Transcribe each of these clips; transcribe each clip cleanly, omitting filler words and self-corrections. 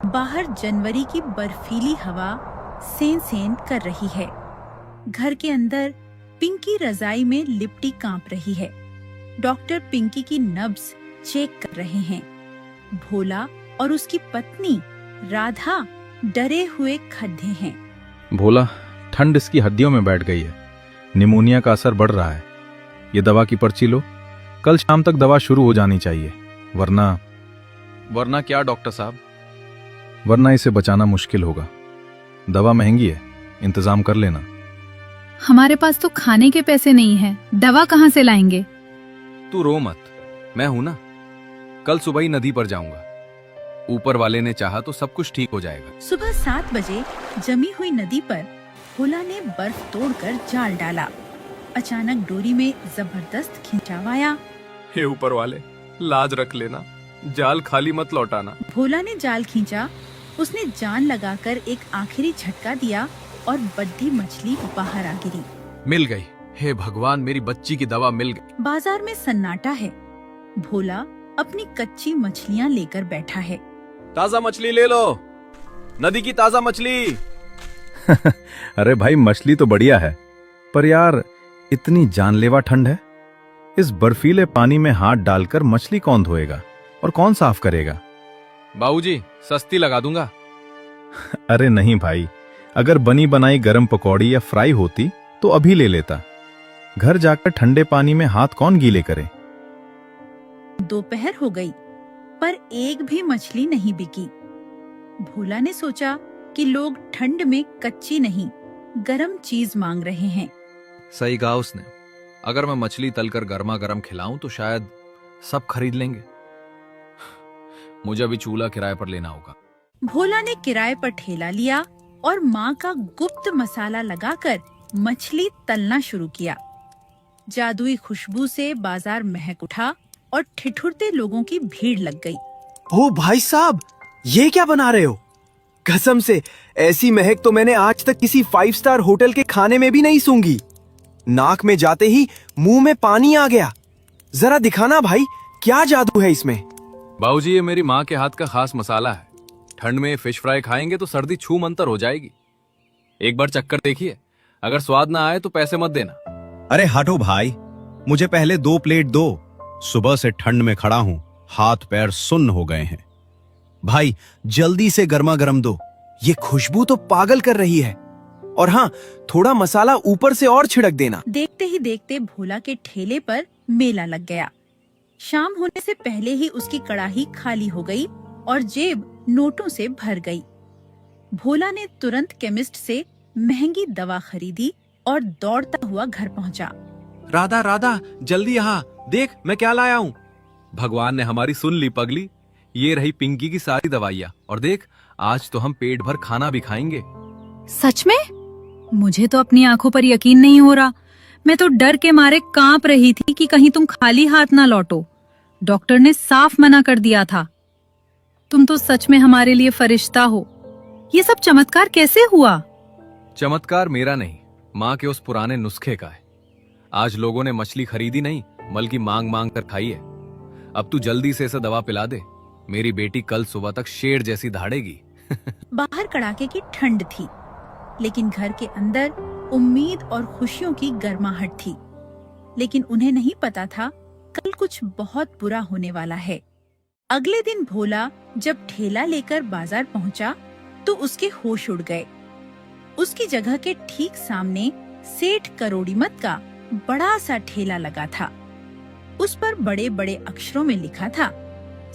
बाहर जनवरी की बर्फीली हवा सेन सेन कर रही है। घर के अंदर पिंकी रजाई में लिपटी कांप रही है। डॉक्टर पिंकी की नब्ज चेक कर रहे हैं। भोला और उसकी पत्नी राधा डरे हुए खड़े हैं। भोला, ठंड इसकी हड्डियों में बैठ गई है। निमोनिया का असर बढ़ रहा है। ये दवा की पर्ची लो। कल शाम तक दवा शुरू हो जानी चाहिए, वरना क्या डॉक्टर साहब? वरना इसे बचाना मुश्किल होगा। दवा महंगी है, इंतजाम कर लेना। हमारे पास तो खाने के पैसे नहीं हैं, दवा कहाँ से लाएंगे? तू रो मत, मैं हूं ना। कल सुबह ही नदी पर जाऊंगा। ऊपर वाले ने चाहा तो सब कुछ ठीक हो जाएगा। सुबह 7 बजे जमी हुई नदी पर भोला ने बर्फ तोड़कर जाल डाला। अचानक डोरी में जबरदस्त खिंचाव आया। हे ऊपर वाले, लाज रख लेना, जाल खाली मत लौटाना। भोला ने जाल खींचा। उसने जान लगाकर एक आखिरी झटका दिया और बड्ढी मछली बाहर आ गिरी। मिल गई। हे भगवान, मेरी बच्ची की दवा मिल गई। बाजार में सन्नाटा है। भोला अपनी कच्ची मछलियाँ लेकर बैठा है। ताजा मछली ले लो, नदी की ताजा मछली। अरे भाई, मछली तो बढ़िया है, पर यार इतनी जानलेवा ठंड है। इस बर्फीले पानी में हाथ डालकर मछली कौन धोएगा और कौन साफ करेगा? बाबूजी, सस्ती लगा दूंगा। अरे नहीं भाई, अगर बनी बनाई गरम पकौड़ी या फ्राई होती तो अभी ले लेता। घर जाकर ठंडे पानी में हाथ कौन गीले करे? दोपहर हो गई, पर एक भी मछली नहीं बिकी। भोला ने सोचा कि लोग ठंड में कच्ची नहीं, गरम चीज मांग रहे हैं। सही कहा उसने। अगर मैं मछली तलकर गर्मा गर्म खिलाऊं तो शायद सब खरीद लेंगे। मुझे अभी चूल्हा किराए पर लेना होगा। भोला ने किराए पर ठेला लिया और माँ का गुप्त मसाला लगाकर मछली तलना शुरू किया। जादुई खुशबू से बाजार महक उठा और ठिठुरते लोगों की भीड़ लग गई। ओ भाई साहब, ये क्या बना रहे हो? कसम से ऐसी महक तो मैंने आज तक किसी 5 स्टार होटल के खाने में भी नहीं सूंघी। नाक में जाते ही मुंह में पानी आ गया। जरा दिखाना भाई, क्या जादू है इसमें? बाबूजी, ये मेरी माँ के हाथ का खास मसाला है। ठंड में फिश फ्राई खाएंगे तो सर्दी छू मंतर हो जाएगी। एक बार चक्कर देखिए, अगर स्वाद ना आए तो पैसे मत देना। अरे हटो भाई, मुझे पहले 2 प्लेट दो। सुबह से ठंड में खड़ा हूं, हाथ पैर सुन्न हो गए हैं। भाई जल्दी से गर्मा गर्म दो। ये खुशबू तो पागल कर रही है। और हाँ, थोड़ा मसाला ऊपर से और छिड़क देना। देखते ही देखते भोला के ठेले पर मेला लग गया। शाम होने से पहले ही उसकी कड़ाही खाली हो गई और जेब नोटों से भर गई। भोला ने तुरंत केमिस्ट से महंगी दवा खरीदी और दौड़ता हुआ घर पहुंचा। राधा, राधा, जल्दी यहाँ देख, मैं क्या लाया हूँ। भगवान ने हमारी सुन ली पगली। ये रही पिंकी की सारी दवाइयाँ, और देख, आज तो हम पेट भर खाना भी खाएंगे। सच में? मुझे तो अपनी आंखों पर यकीन नहीं हो रहा। मैं तो डर के मारे कांप रही थी कि कहीं तुम खाली हाथ ना लौटो। डॉक्टर ने साफ मना कर दिया था। तुम तो सच में हमारे लिए फरिश्ता हो। ये सब चमत्कार कैसे हुआ? चमत्कार मेरा नहीं, माँ के उस पुराने नुस्खे का है। आज लोगों ने मछली खरीदी नहीं, बल्कि मांग मांग कर खाई है। अब तू जल्दी से इसे दवा पिला दे। मेरी बेटी कल सुबह तक शेर जैसी दहाड़ेगी। बाहर कड़ाके की ठंड थी, लेकिन घर के अंदर उम्मीद और खुशियों की गर्माहट थी। लेकिन उन्हें नहीं पता था कल कुछ बहुत बुरा होने वाला है। अगले दिन भोला जब ठेला लेकर बाजार पहुंचा तो उसके होश उड़ गए। उसकी जगह के ठीक सामने सेठ करोड़ीमत का बड़ा सा ठेला लगा था। उस पर बड़े बड़े अक्षरों में लिखा था,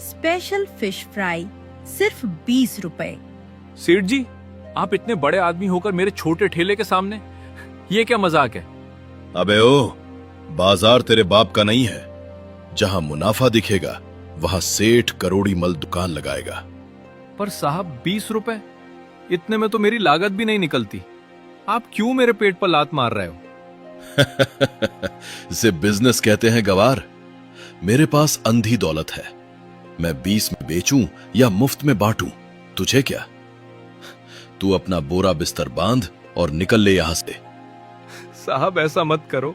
स्पेशल फिश फ्राई, सिर्फ 20 रुपए। सेठ जी, आप इतने बड़े आदमी होकर मेरे छोटे ठेले के सामने, ये क्या मजाक है? अबे ओ, बाजार तेरे बाप का नहीं है। जहां मुनाफा दिखेगा वहां सेठ करोड़ी मल दुकान लगाएगा। पर साहब, 20 रुपए, इतने में तो मेरी लागत भी नहीं निकलती। आप क्यों मेरे पेट पर लात मार रहे हो? इसे बिजनेस कहते हैं गवार। मेरे पास अंधी दौलत है। मैं 20 में बेचूं या मुफ्त में बांटूं, तुझे क्या? तू अपना बोरा बिस्तर बांध और निकल ले यहां से। साहब, ऐसा मत करो।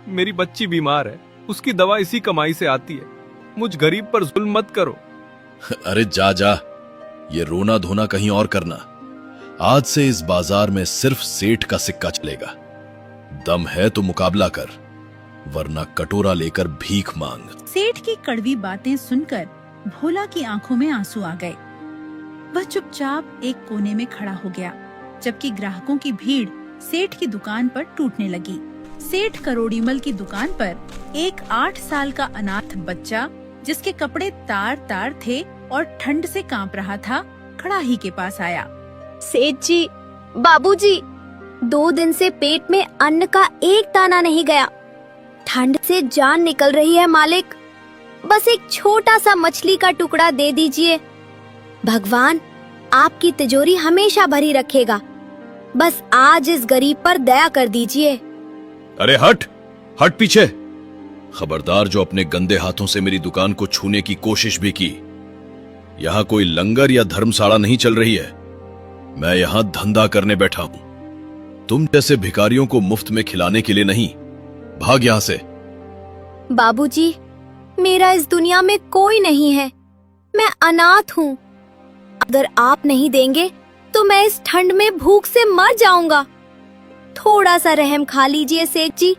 मेरी बच्ची बीमार है, उसकी दवा इसी कमाई से आती है। मुझ गरीब पर जुल्म मत करो। अरे जा जा, ये रोना धोना कहीं और करना। आज से इस बाजार में सिर्फ सेठ का सिक्का चलेगा। दम है तो मुकाबला कर, वरना कटोरा लेकर भीख मांग। सेठ की कड़वी बातें सुनकर भोला की आंखों में आंसू आ गए। वह चुपचाप एक कोने में खड़ा हो गया, जबकि ग्राहकों की भीड़ सेठ की दुकान पर टूटने लगी। सेठ करोड़ीमल की दुकान पर एक 8 साल का अनाथ बच्चा, जिसके कपड़े तार तार थे और ठंड से कांप रहा था, कड़ाही के पास आया। सेठ जी, बाबूजी, 2 दिन से पेट में अन्न का एक दाना नहीं गया। ठंड से जान निकल रही है मालिक। बस एक छोटा सा मछली का टुकड़ा दे दीजिए। भगवान आपकी तिजोरी हमेशा भरी रखेगा। बस आज इस गरीब पर दया कर दीजिए। अरे हट, हट पीछे। खबरदार जो अपने गंदे हाथों से मेरी दुकान को छूने की कोशिश भी की। यहां कोई लंगर या धर्मशाला नहीं चल रही है। मैं यहां धंधा करने बैठा हूं, तुम जैसे भिखारियों को मुफ्त में खिलाने के लिए नहीं। भाग यहां से। बाबूजी, मेरा इस दुनिया में कोई नहीं है। मैं अनाथ हूँ। अगर आप नहीं देंगे तो मैं इस ठंड में भूख से मर जाऊंगा। थोड़ा सा रहम खा लीजिए सेठ जी।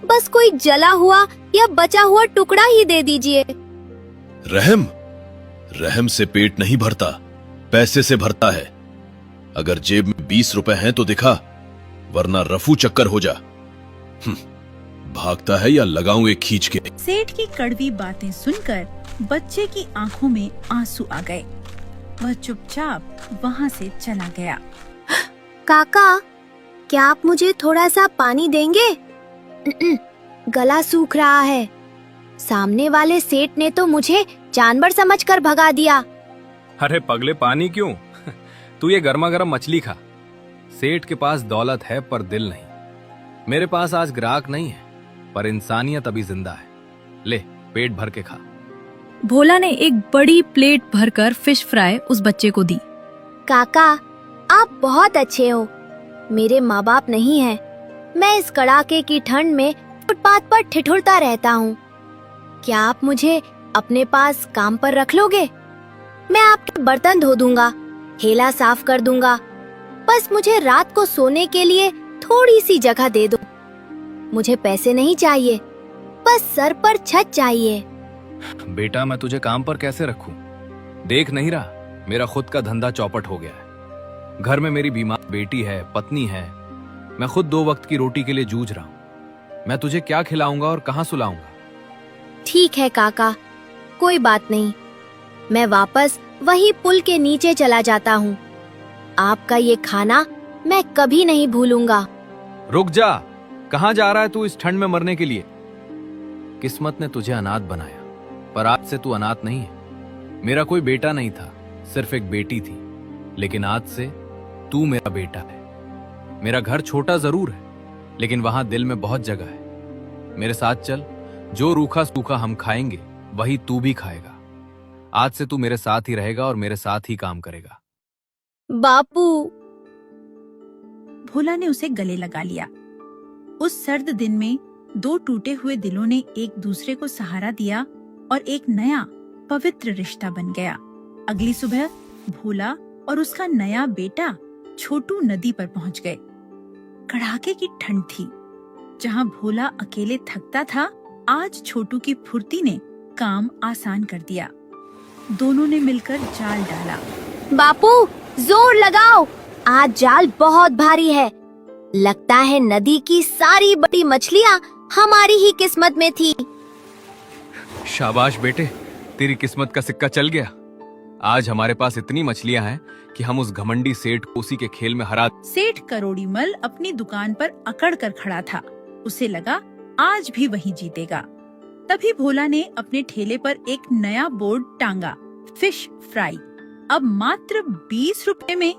बस कोई जला हुआ या बचा हुआ टुकड़ा ही दे दीजिए। रहम? रहम से पेट नहीं भरता, पैसे से भरता है। अगर जेब में 20 रुपए हैं तो दिखा, वरना रफू चक्कर हो जा। भागता है या लगाऊं एक खींच के। सेठ की कड़वी बातें सुनकर बच्चे की आंखों में आंसू आ गए। वह चुपचाप वहां से चला गया। काका, क्या आप मुझे थोड़ा सा पानी देंगे? गला सूख रहा है। सामने वाले सेठ ने तो मुझे जानवर समझकर भगा दिया। अरे पगले, पानी क्यों? तू ये गर्मा गर्म मछली खा। सेठ के पास दौलत है पर दिल नहीं। मेरे पास आज ग्राहक नहीं है, पर इंसानियत अभी जिंदा है। ले, पेट भर के खा। भोला ने एक बड़ी प्लेट भरकर फिश फ्राई उस बच्चे को दी। काका, आप बहुत अच्छे हो। मेरे माँ बाप नहीं हैं। मैं इस कड़ाके की ठंड में फुटपाथ पर ठिठुरता रहता हूँ। क्या आप मुझे अपने पास काम पर रख लोगे? मैं आपके बर्तन धो दूंगा, ठेला साफ कर दूंगा। बस मुझे रात को सोने के लिए थोड़ी सी जगह दे दो। मुझे पैसे नहीं चाहिए, बस सर पर छत चाहिए। बेटा, मैं तुझे काम पर कैसे रखूं? देख नहीं रहा, मेरा खुद का धंधा चौपट हो गया है। घर में मेरी बीमार बेटी है, पत्नी है। मैं खुद 2 वक्त की रोटी के लिए जूझ रहा हूं। मैं तुझे क्या खिलाऊंगा और कहां सुलाऊंगा? ठीक है काका, कोई बात नहीं। मैं वापस वही पुल के नीचे चला जाता हूँ। आपका ये खाना मैं कभी नहीं भूलूंगा। रुक जा, कहां जा रहा है तू इस ठंड में मरने के लिए? किस्मत ने तुझे अनाथ बनाया, पर आज से तू अनाथ नहीं है। मेरा कोई बेटा नहीं था, सिर्फ एक बेटी थी। लेकिन आज से तू मेरा बेटा है। मेरा घर छोटा जरूर है, लेकिन वहां दिल में बहुत जगह है। मेरे साथ चल, जो रूखा सूखा हम खाएंगे वही तू भी खाएगा। आज से तू मेरे साथ ही रहेगा और मेरे साथ ही काम करेगा। बापू। भोला ने उसे गले लगा लिया। उस सर्द दिन में 2 टूटे हुए दिलों ने एक दूसरे को सहारा दिया और एक नया पवित्र रिश्ता बन गया। अगली सुबह भोला और उसका नया बेटा छोटू नदी पर पहुंच गए। कड़ाके की ठंड थी। जहां भोला अकेले थकता था, आज छोटू की फुर्ती ने काम आसान कर दिया। दोनों ने मिलकर जाल डाला। बापू, जोर लगाओ, आज जाल बहुत भारी है। लगता है नदी की सारी बड़ी मछलियाँ हमारी ही किस्मत में थी। शाबाश बेटे, तेरी किस्मत का सिक्का चल गया। आज हमारे पास इतनी मछलियां हैं कि हम उस घमंडी सेठ को उसी के खेल में हरा। सेठ करोड़ीमल अपनी दुकान पर अकड़ कर खड़ा था। उसे लगा आज भी वही जीतेगा। तभी भोला ने अपने ठेले पर एक नया बोर्ड टांगा, फिश फ्राई, अब मात्र 20 रुपए में।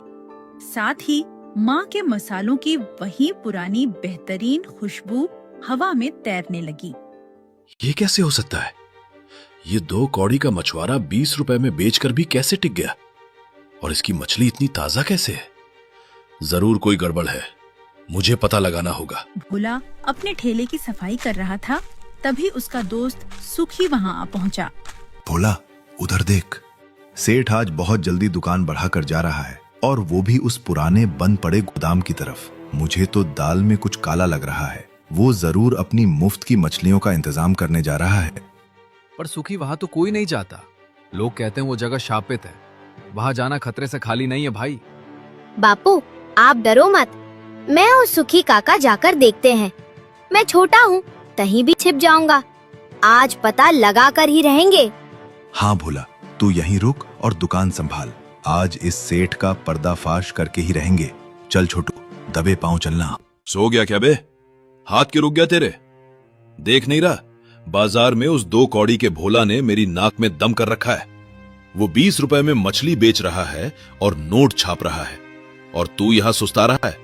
साथ ही माँ के मसालों की वही पुरानी बेहतरीन खुशबू हवा में तैरने लगी। ये कैसे हो सकता है? ये 2 कौड़ी का मछुआरा 20 रुपए में बेचकर भी कैसे टिक गया? और इसकी मछली इतनी ताजा कैसे है? जरूर कोई गड़बड़ है, मुझे पता लगाना होगा। भोला अपने ठेले की सफाई कर रहा था, तभी उसका दोस्त सुखी वहां आ पहुंचा। भोला, उधर देख, सेठ आज बहुत जल्दी दुकान बढ़ाकर जा रहा है, और वो भी उस पुराने बंद पड़े गोदाम की तरफ। मुझे तो दाल में कुछ काला लग रहा है। वो जरूर अपनी मुफ्त की मछलियों का इंतजाम करने जा रहा है। पर सुखी, वहां तो कोई नहीं जाता। लोग कहते हैं वो जगह शापित है। वहां जाना खतरे से खाली नहीं है भाई। बापू, आप डरो मत। मैं और सुखी काका जाकर देखते हैं। मैं छोटा हूँ, कहीं भी छिप जाऊंगा। आज पता लगा कर ही रहेंगे। हाँ भोला, तू यहीं रुक और दुकान संभाल। आज इस सेठ का पर्दाफाश करके ही रहेंगे। चल छोटू, दबे पांव चलना। सो गया क्या बे? हाथ क्यों रुक गया तेरे? देख नहीं रहा बाजार में उस 2 कौड़ी के भोला ने मेरी नाक में दम कर रखा है। वो 20 रुपए में मछली बेच रहा है और नोट छाप रहा है, और तू यहां सुस्ता रहा है।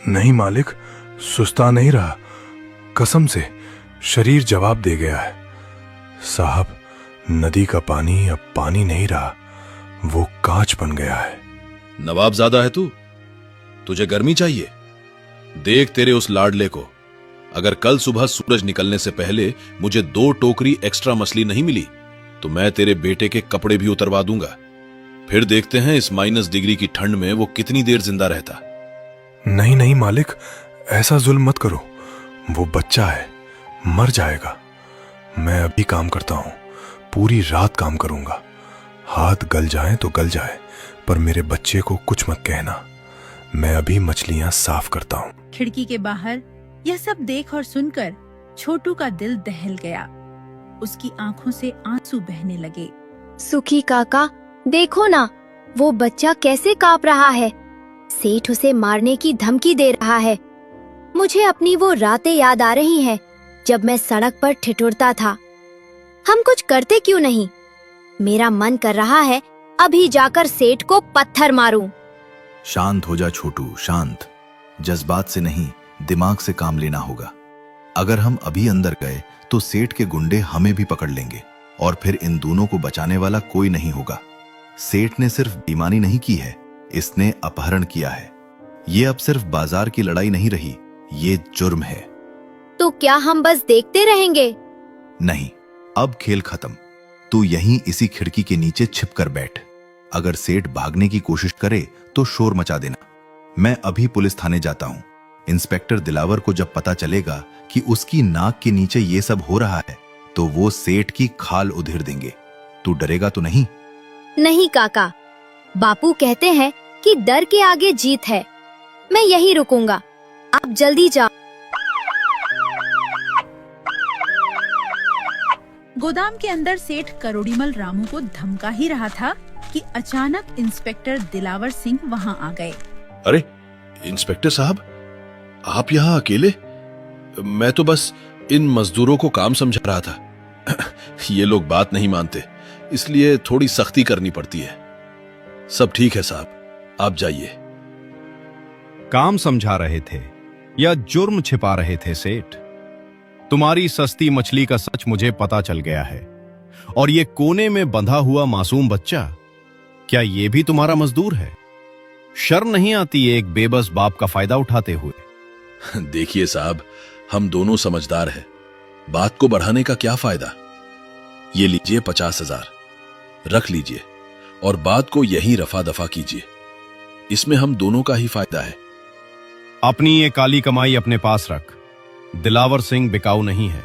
नहीं मालिक, सुस्ता नहीं रहा। कसम से शरीर जवाब दे गया है। साहब, नदी का पानी अब पानी नहीं रहा, वो कांच बन गया है। नवाबजादा है तू? तुझे गर्मी चाहिए? देख तेरे उस लाडले को। अगर कल सुबह सूरज निकलने से पहले मुझे 2 टोकरी एक्स्ट्रा मछली नहीं मिली तो मैं तेरे बेटे के कपड़े भी उतरवा दूंगा। फिर देखते हैं इस -डिग्री की ठंड में वो कितनी देर जिंदा रहता। नहीं नहीं मालिक, ऐसा जुल्म मत करो। वो बच्चा है, मर जाएगा। मैं अभी काम करता हूँ, पूरी रात काम करूंगा। हाथ गल जाए तो गल जाए, पर मेरे बच्चे को कुछ मत कहना। मैं अभी मछलियां साफ करता हूँ। खिड़की के बाहर यह सब देख और सुनकर छोटू का दिल दहल गया। उसकी आंखों से आंसू बहने लगे। सुखी काका, देखो ना, वो बच्चा कैसे कांप रहा है। सेठ उसे मारने की धमकी दे रहा है। मुझे अपनी वो रातें याद आ रही हैं, जब मैं सड़क पर ठिठुरता था। हम कुछ करते क्यों नहीं? मेरा मन कर रहा है अभी जाकर सेठ को पत्थर मारूं। शांत हो जा छोटू, शांत। जज्बात से नहीं, दिमाग से काम लेना होगा। अगर हम अभी अंदर गए तो सेठ के गुंडे हमें भी पकड़ लेंगे, और फिर इन दोनों को बचाने वाला कोई नहीं होगा। सेठ ने सिर्फ बेईमानी नहीं की है, इसने अपहरण किया है। ये अब सिर्फ बाजार की लड़ाई नहीं रही, ये जुर्म है। तो क्या हम बस देखते रहेंगे? नहीं, अब खेल खत्म। तू यहीं इसी खिड़की के नीचे छिप कर बैठ। अगर सेठ भागने की कोशिश करे तो शोर मचा देना। मैं अभी पुलिस थाने जाता हूँ। इंस्पेक्टर दिलावर को जब पता चलेगा कि उसकी नाक के नीचे ये सब हो रहा है तो वो सेठ की खाल उधेड़ देंगे। तू डरेगा तो नहीं? नहीं काका, बापू कहते हैं कि डर के आगे जीत है। मैं यहीं रुकूंगा, आप जल्दी जाओ। गोदाम के अंदर सेठ करोड़ीमल रामू को धमका ही रहा था कि अचानक इंस्पेक्टर दिलावर सिंह वहां आ गए। अरे इंस्पेक्टर साहब, आप यहाँ अकेले? मैं तो बस इन मजदूरों को काम समझा रहा था। ये लोग बात नहीं मानते, इसलिए थोड़ी सख्ती करनी पड़ती है। सब ठीक है साहब, आप जाइए। काम समझा रहे थे या जुर्म छिपा रहे थे सेठ? तुम्हारी सस्ती मछली का सच मुझे पता चल गया है। और ये कोने में बंधा हुआ मासूम बच्चा, क्या ये भी तुम्हारा मजदूर है? शर्म नहीं आती एक बेबस बाप का फायदा उठाते हुए? देखिए साहब, हम दोनों समझदार हैं। बात को बढ़ाने का क्या फायदा? ये लीजिए 50,000, रख लीजिए और बात को यहीं रफा दफा कीजिए। इसमें हम दोनों का ही फायदा है। अपनी ये काली कमाई अपने पास रख। दिलावर सिंह बिकाऊ नहीं है।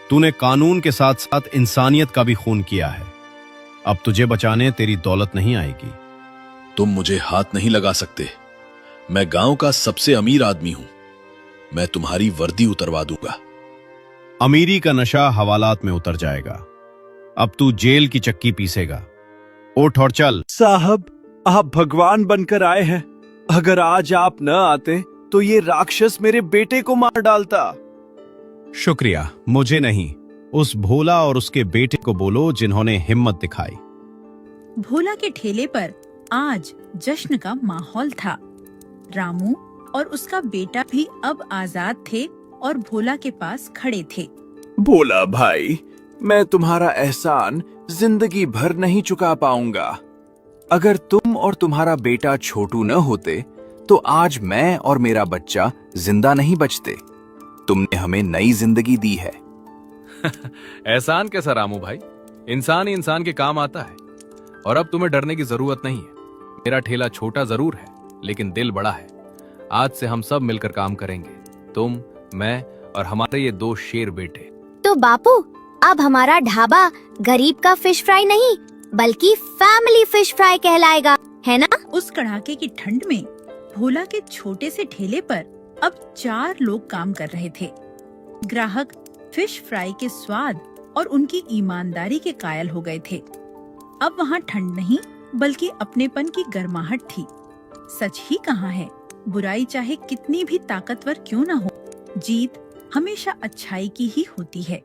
तूने कानून के साथ साथ इंसानियत का भी खून किया है। अब तुझे बचाने तेरी दौलत नहीं आएगी। तुम मुझे हाथ नहीं लगा सकते। मैं गांव का सबसे अमीर आदमी हूं। मैं तुम्हारी वर्दी उतरवा दूंगा। अमीरी का नशा हवालात में उतर जाएगा। अब तू जेल की चक्की पीसेगा। उठ और चल। साहब, आप भगवान बनकर आए हैं। अगर आज आप न आते तो ये राक्षस मेरे बेटे को मार डालता। शुक्रिया, मुझे नहीं, उस भोला और उसके बेटे को बोलो जिन्होंने हिम्मत दिखाई। भोला के ठेले पर आज जश्न का माहौल था। रामू और उसका बेटा भी अब आजाद थे और भोला के पास खड़े थे। भोला भाई, मैं तुम्हारा एहसान जिंदगी भर नहीं चुका पाऊंगा। अगर तुम और तुम्हारा बेटा छोटू न होते तो आज मैं और मेरा बच्चा जिंदा नहीं बचते। तुमने हमें नई जिंदगी दी है। एहसान कैसा रामू भाई? इंसान ही इंसान के काम आता है। और अब तुम्हें डरने की जरूरत नहीं है। मेरा ठेला छोटा जरूर है, लेकिन दिल बड़ा है। आज से हम सब मिलकर काम करेंगे, तुम, मैं और हमारे ये 2 शेर बेटे। तो बापू, अब हमारा ढाबा गरीब का फिश फ्राई नहीं बल्कि फैमिली फिश फ्राई कहलाएगा, है ना? उस कड़ाके की ठंड में भोला के छोटे से ठेले पर अब 4 लोग काम कर रहे थे। ग्राहक फिश फ्राई के स्वाद और उनकी ईमानदारी के कायल हो गए थे। अब वहाँ ठंड नहीं बल्कि अपनेपन की गर्माहट थी। सच ही कहा है, बुराई चाहे कितनी भी ताकतवर क्यों न हो, जीत हमेशा अच्छाई की ही होती है।